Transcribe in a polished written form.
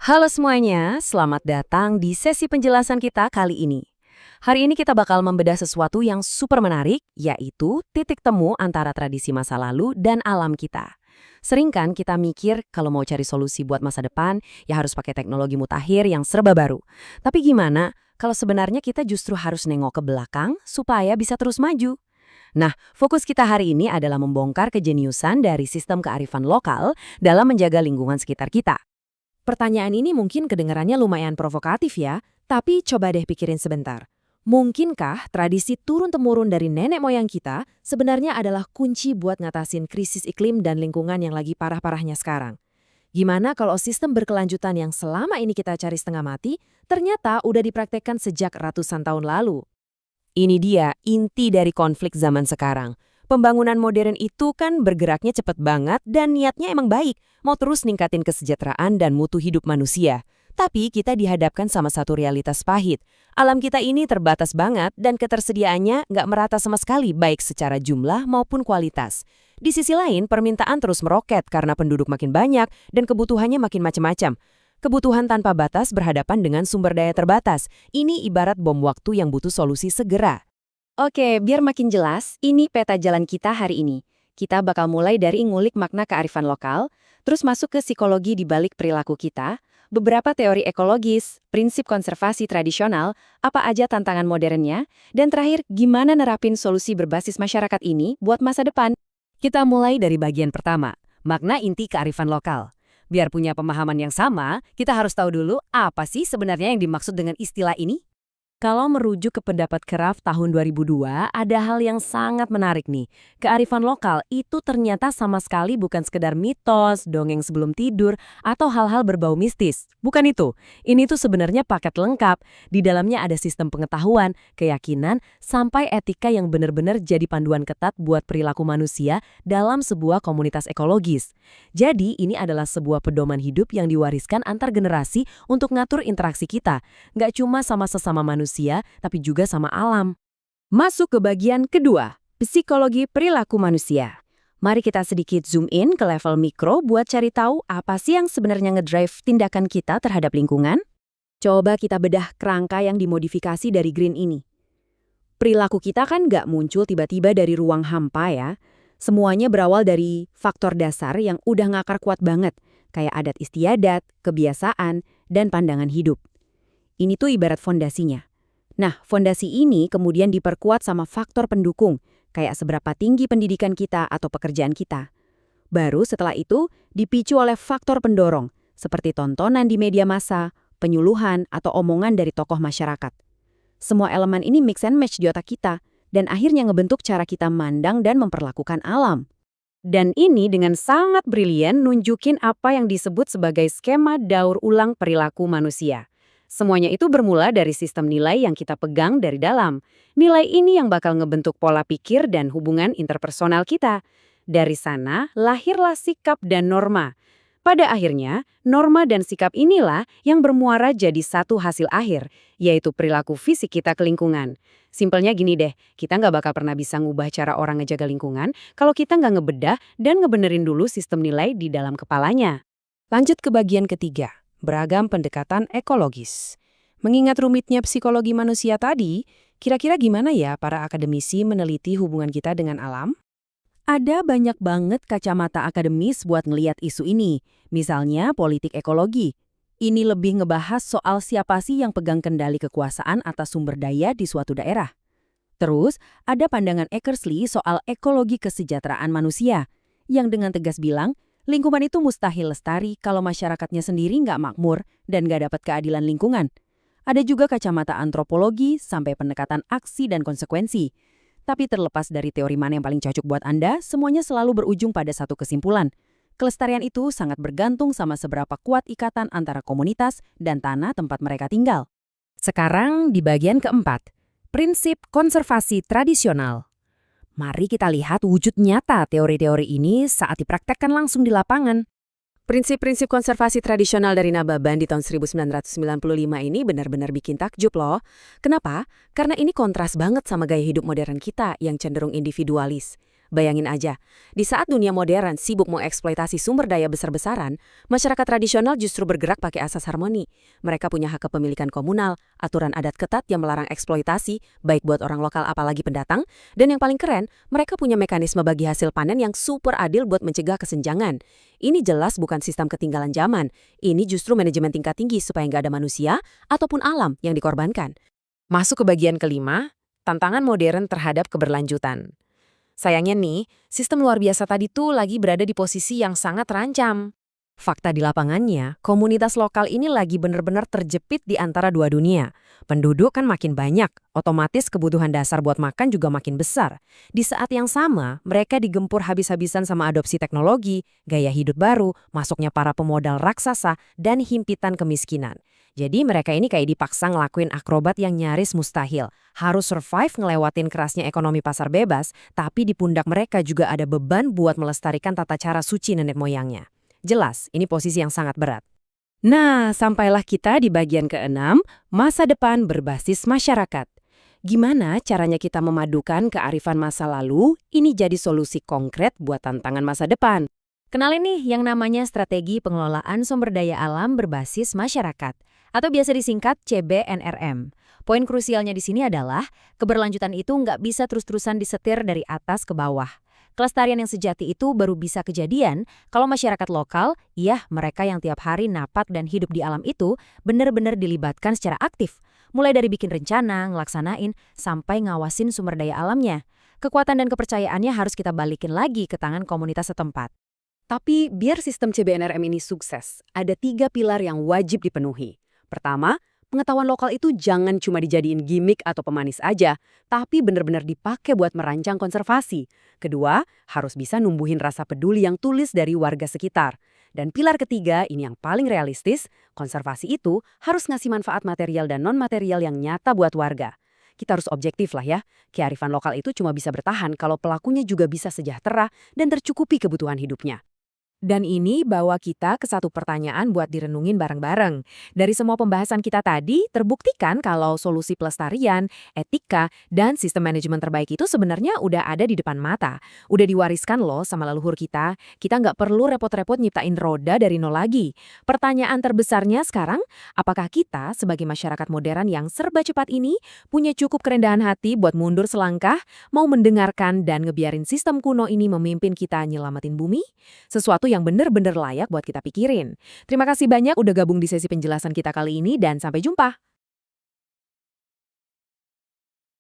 Halo semuanya, selamat datang di sesi penjelasan kita kali ini. Hari ini kita bakal membedah sesuatu yang super menarik, yaitu titik temu antara tradisi masa lalu dan alam kita. Sering kan kita mikir kalau mau cari solusi buat masa depan, ya harus pakai teknologi mutakhir yang serba baru. Tapi gimana kalau sebenarnya kita justru harus nengok ke belakang supaya bisa terus maju? Nah, fokus kita hari ini adalah membongkar kejeniusan dari sistem kearifan lokal dalam menjaga lingkungan sekitar kita. Pertanyaan ini mungkin kedengarannya lumayan provokatif ya, tapi coba deh pikirin sebentar. Mungkinkah tradisi turun-temurun dari nenek moyang kita sebenarnya adalah kunci buat ngatasin krisis iklim dan lingkungan yang lagi parah-parahnya sekarang? Gimana kalau sistem berkelanjutan yang selama ini kita cari setengah mati, ternyata udah dipraktekkan sejak ratusan tahun lalu? Ini dia inti dari konflik zaman sekarang. Pembangunan modern itu kan bergeraknya cepat banget dan niatnya emang baik, mau terus ningkatin kesejahteraan dan mutu hidup manusia. Tapi kita dihadapkan sama satu realitas pahit. Alam kita ini terbatas banget dan ketersediaannya nggak merata sama sekali baik secara jumlah maupun kualitas. Di sisi lain, permintaan terus meroket karena penduduk makin banyak dan kebutuhannya makin macam-macam. Kebutuhan tanpa batas berhadapan dengan sumber daya terbatas. Ini ibarat bom waktu yang butuh solusi segera. Oke, biar makin jelas, ini peta jalan kita hari ini. Kita bakal mulai dari ngulik makna kearifan lokal, terus masuk ke psikologi di balik perilaku kita, beberapa teori ekologis, prinsip konservasi tradisional, apa aja tantangan modernnya, dan terakhir gimana nerapin solusi berbasis masyarakat ini buat masa depan. Kita mulai dari bagian pertama, makna inti kearifan lokal. Biar punya pemahaman yang sama, kita harus tahu dulu apa sih sebenarnya yang dimaksud dengan istilah ini. Kalau merujuk ke pendapat Kraft tahun 2002, ada hal yang sangat menarik nih. Kearifan lokal itu ternyata sama sekali bukan sekedar mitos, dongeng sebelum tidur, atau hal-hal berbau mistis. Bukan itu. Ini tuh sebenarnya paket lengkap. Di dalamnya ada sistem pengetahuan, keyakinan, sampai etika yang benar-benar jadi panduan ketat buat perilaku manusia dalam sebuah komunitas ekologis. Jadi, ini adalah sebuah pedoman hidup yang diwariskan antar generasi untuk ngatur interaksi kita. Nggak cuma sama sesama manusia, tapi juga sama alam. Masuk ke bagian kedua, psikologi perilaku manusia. Mari kita sedikit zoom in ke level mikro buat cari tahu apa sih yang sebenarnya ngedrive tindakan kita terhadap lingkungan. Coba kita bedah kerangka yang dimodifikasi dari Green ini. Perilaku kita kan nggak muncul tiba-tiba dari ruang hampa ya. Semuanya berawal dari faktor dasar yang udah ngakar kuat banget, kayak adat istiadat, kebiasaan, dan pandangan hidup. Ini tuh ibarat fondasinya. Nah, fondasi ini kemudian diperkuat sama faktor pendukung, kayak seberapa tinggi pendidikan kita atau pekerjaan kita. Baru setelah itu dipicu oleh faktor pendorong, seperti tontonan di media massa, penyuluhan, atau omongan dari tokoh masyarakat. Semua elemen ini mix and match di otak kita, dan akhirnya ngebentuk cara kita mandang dan memperlakukan alam. Dan ini dengan sangat brilian nunjukin apa yang disebut sebagai skema daur ulang perilaku manusia. Semuanya itu bermula dari sistem nilai yang kita pegang dari dalam. Nilai ini yang bakal ngebentuk pola pikir dan hubungan interpersonal kita. Dari sana, lahirlah sikap dan norma. Pada akhirnya, norma dan sikap inilah yang bermuara jadi satu hasil akhir, yaitu perilaku fisik kita ke lingkungan. Simpelnya gini deh, kita nggak bakal pernah bisa ngubah cara orang ngejaga lingkungan kalau kita nggak ngebedah dan ngebenerin dulu sistem nilai di dalam kepalanya. Lanjut ke bagian ketiga. Beragam pendekatan ekologis. Mengingat rumitnya psikologi manusia tadi, kira-kira gimana ya para akademisi meneliti hubungan kita dengan alam? Ada banyak banget kacamata akademis buat ngeliat isu ini, misalnya politik ekologi. Ini lebih ngebahas soal siapa sih yang pegang kendali kekuasaan atas sumber daya di suatu daerah. Terus, ada pandangan Eckersley soal ekologi kesejahteraan manusia, yang dengan tegas bilang, lingkungan itu mustahil lestari kalau masyarakatnya sendiri nggak makmur dan nggak dapat keadilan lingkungan. Ada juga kacamata antropologi sampai pendekatan aksi dan konsekuensi. Tapi terlepas dari teori mana yang paling cocok buat Anda, semuanya selalu berujung pada satu kesimpulan. Kelestarian itu sangat bergantung sama seberapa kuat ikatan antara komunitas dan tanah tempat mereka tinggal. Sekarang di bagian keempat, prinsip konservasi tradisional. Mari kita lihat wujud nyata teori-teori ini saat dipraktekkan langsung di lapangan. Prinsip-prinsip konservasi tradisional dari Nababan di tahun 1995 ini benar-benar bikin takjub loh. Kenapa? Karena ini kontras banget sama gaya hidup modern kita yang cenderung individualis. Bayangin aja, di saat dunia modern sibuk mengeksploitasi sumber daya besar-besaran, masyarakat tradisional justru bergerak pakai asas harmoni. Mereka punya hak kepemilikan komunal, aturan adat ketat yang melarang eksploitasi, baik buat orang lokal apalagi pendatang, dan yang paling keren, mereka punya mekanisme bagi hasil panen yang super adil buat mencegah kesenjangan. Ini jelas bukan sistem ketinggalan zaman, ini justru manajemen tingkat tinggi supaya nggak ada manusia ataupun alam yang dikorbankan. Masuk ke bagian kelima, tantangan modern terhadap keberlanjutan. Sayangnya nih, sistem luar biasa tadi tuh lagi berada di posisi yang sangat terancam. Fakta di lapangannya, komunitas lokal ini lagi benar-benar terjepit di antara dua dunia. Penduduk kan makin banyak, otomatis kebutuhan dasar buat makan juga makin besar. Di saat yang sama, mereka digempur habis-habisan sama adopsi teknologi, gaya hidup baru, masuknya para pemodal raksasa, dan himpitan kemiskinan. Jadi mereka ini kayak dipaksa ngelakuin akrobat yang nyaris mustahil. Harus survive ngelewatin kerasnya ekonomi pasar bebas, tapi di pundak mereka juga ada beban buat melestarikan tata cara suci nenek moyangnya. Jelas, ini posisi yang sangat berat. Nah, sampailah kita di bagian keenam, masa depan berbasis masyarakat. Gimana caranya kita memadukan kearifan masa lalu, ini jadi solusi konkret buat tantangan masa depan? Kenalin nih yang namanya strategi pengelolaan sumber daya alam berbasis masyarakat, atau biasa disingkat CBNRM. Poin krusialnya di sini adalah, keberlanjutan itu nggak bisa terus-terusan disetir dari atas ke bawah. Kelestarian yang sejati itu baru bisa kejadian kalau masyarakat lokal, mereka yang tiap hari napak dan hidup di alam itu, benar-benar dilibatkan secara aktif. Mulai dari bikin rencana, ngelaksanain, sampai ngawasin sumber daya alamnya. Kekuatan dan kepercayaannya harus kita balikin lagi ke tangan komunitas setempat. Tapi biar sistem CBNRM ini sukses, ada 3 pilar yang wajib dipenuhi. Pertama, pengetahuan lokal itu jangan cuma dijadiin gimmick atau pemanis aja, tapi benar-benar dipakai buat merancang konservasi. Kedua, harus bisa numbuhin rasa peduli yang tulus dari warga sekitar. Dan pilar ketiga, ini yang paling realistis, konservasi itu harus ngasih manfaat material dan non-material yang nyata buat warga. Kita harus objektif lah ya, kearifan lokal itu cuma bisa bertahan kalau pelakunya juga bisa sejahtera dan tercukupi kebutuhan hidupnya. Dan ini bawa kita ke satu pertanyaan buat direnungin bareng-bareng. Dari semua pembahasan kita tadi, terbuktikan kalau solusi pelestarian, etika, dan sistem manajemen terbaik itu sebenarnya udah ada di depan mata. Udah diwariskan loh sama leluhur kita. Kita nggak perlu repot-repot nyiptain roda dari nol lagi. Pertanyaan terbesarnya sekarang, apakah kita sebagai masyarakat modern yang serba cepat ini punya cukup kerendahan hati buat mundur selangkah, mau mendengarkan dan ngebiarin sistem kuno ini memimpin kita nyelamatin bumi? Sesuatu yang benar-benar layak buat kita pikirin. Terima kasih banyak udah gabung di sesi penjelasan kita kali ini dan sampai jumpa.